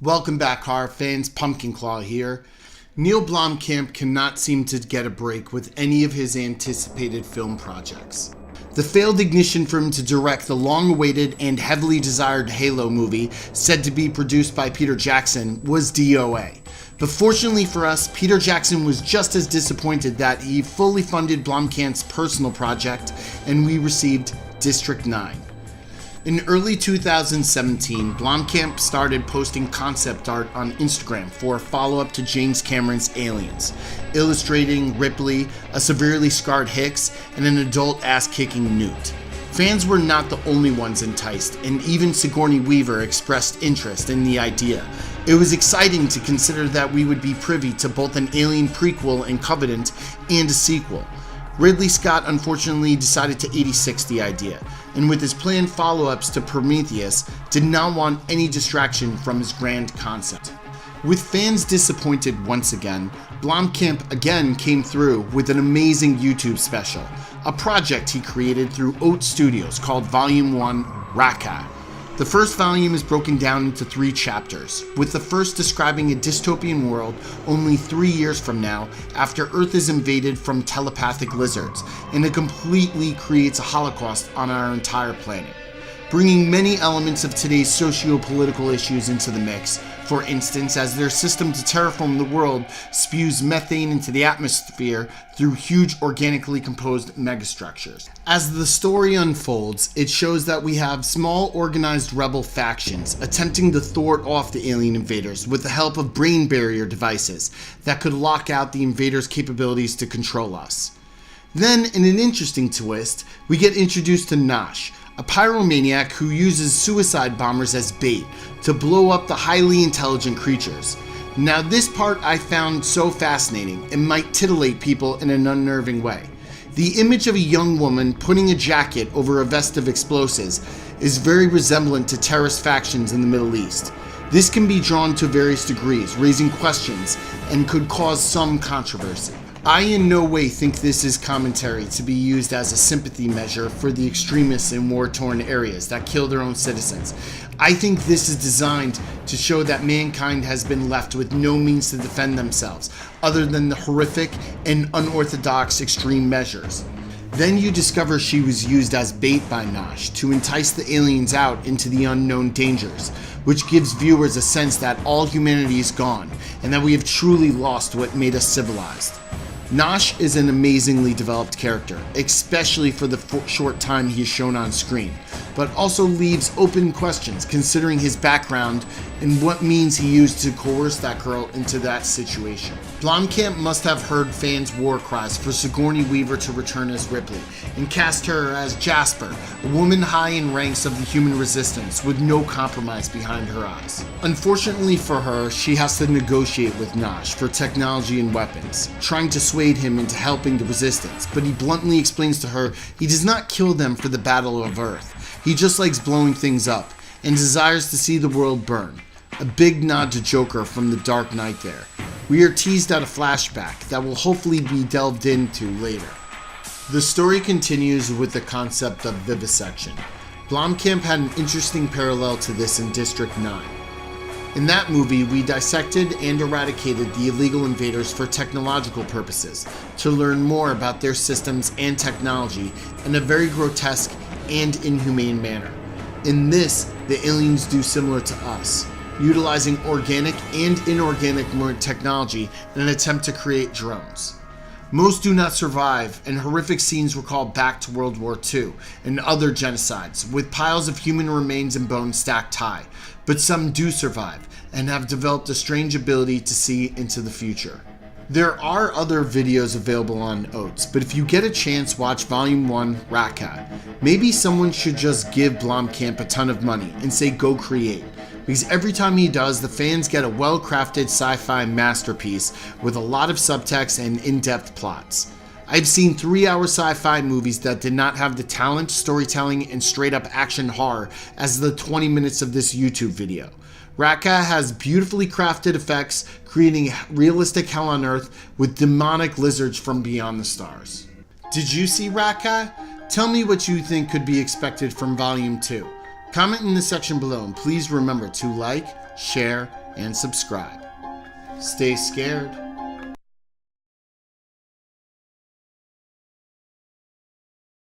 Welcome back, horror fans. Pumpkin Claw here. Neill Blomkamp cannot seem to get a break with any of his anticipated film projects. The failed ignition for him to direct the long-awaited and heavily desired Halo movie, said to be produced by Peter Jackson, was DOA. But fortunately for us, Peter Jackson was just as disappointed that he fully funded Blomkamp's personal project, and we received District 9. In early 2017, Blomkamp started posting concept art on Instagram for a follow-up to James Cameron's Aliens, illustrating Ripley, a severely scarred Hicks, and an adult ass-kicking Newt. Fans were not the only ones enticed, and even Sigourney Weaver expressed interest in the idea. It was exciting to consider that we would be privy to both an Alien prequel in Covenant and a sequel. Ridley Scott unfortunately decided to 86 the idea, and with his planned follow-ups to Prometheus, did not want any distraction from his grand concept. With fans disappointed once again, Blomkamp again came through with an amazing YouTube special, a project he created through Oats Studios called Volume 1, Rakka. The first volume is broken down into 3 chapters, with the first describing a dystopian world only 3 years from now after Earth is invaded from telepathic lizards, and it completely creates a holocaust on our entire planet, bringing many elements of today's socio-political issues into the mix. For instance, as their system to terraform the world spews methane into the atmosphere through huge organically composed megastructures. As the story unfolds, it shows that we have small organized rebel factions attempting to thwart off the alien invaders with the help of brain barrier devices that could lock out the invaders' capabilities to control us. Then, in an interesting twist, we get introduced to Nosh, a pyromaniac who uses suicide bombers as bait to blow up the highly intelligent creatures. Now this part I found so fascinating and might titillate people in an unnerving way. The image of a young woman putting a jacket over a vest of explosives is very resemblant to terrorist factions in the Middle East. This can be drawn to various degrees, raising questions, and could cause some controversy. I in no way think this is commentary to be used as a sympathy measure for the extremists in war-torn areas that kill their own citizens. I think this is designed to show that mankind has been left with no means to defend themselves, other than the horrific and unorthodox extreme measures. Then you discover she was used as bait by Nosh to entice the aliens out into the unknown dangers, which gives viewers a sense that all humanity is gone, and that we have truly lost what made us civilized. Nosh is an amazingly developed character, especially for the short time he is shown on screen, but also leaves open questions considering his background and what means he used to coerce that girl into that situation. Blomkamp must have heard fans' war cries for Sigourney Weaver to return as Ripley, and cast her as Jasper, a woman high in ranks of the human resistance with no compromise behind her eyes. Unfortunately for her, she has to negotiate with Nosh for technology and weapons, trying to sway him into helping the resistance, but he bluntly explains to her he does not kill them for the Battle of Earth. He just likes blowing things up, and desires to see the world burn. A big nod to Joker from The Dark Knight there. We are teased at a flashback that will hopefully be delved into later. The story continues with the concept of vivisection. Blomkamp had an interesting parallel to this in District 9. In that movie, we dissected and eradicated the illegal invaders for technological purposes, to learn more about their systems and technology in a very grotesque and inhumane manner. In this, the aliens do similar to us, utilizing organic and inorganic technology in an attempt to create drones. Most do not survive, and horrific scenes recall back to World War II and other genocides, with piles of human remains and bones stacked high, but some do survive and have developed a strange ability to see into the future. There are other videos available on Oats, but if you get a chance, watch Volume 1, Rakka. Maybe someone should just give Blomkamp a ton of money and say go create, because every time he does, the fans get a well-crafted sci-fi masterpiece with a lot of subtext and in-depth plots. I've seen 3-hour sci-fi movies that did not have the talent, storytelling, and straight-up action horror as the 20 minutes of this YouTube video. Rakka has beautifully crafted effects, creating realistic hell on Earth with demonic lizards from beyond the stars. Did you see Rakka? Tell me what you think could be expected from Volume 2. Comment in the section below, and please remember to like, share, and subscribe. Stay scared.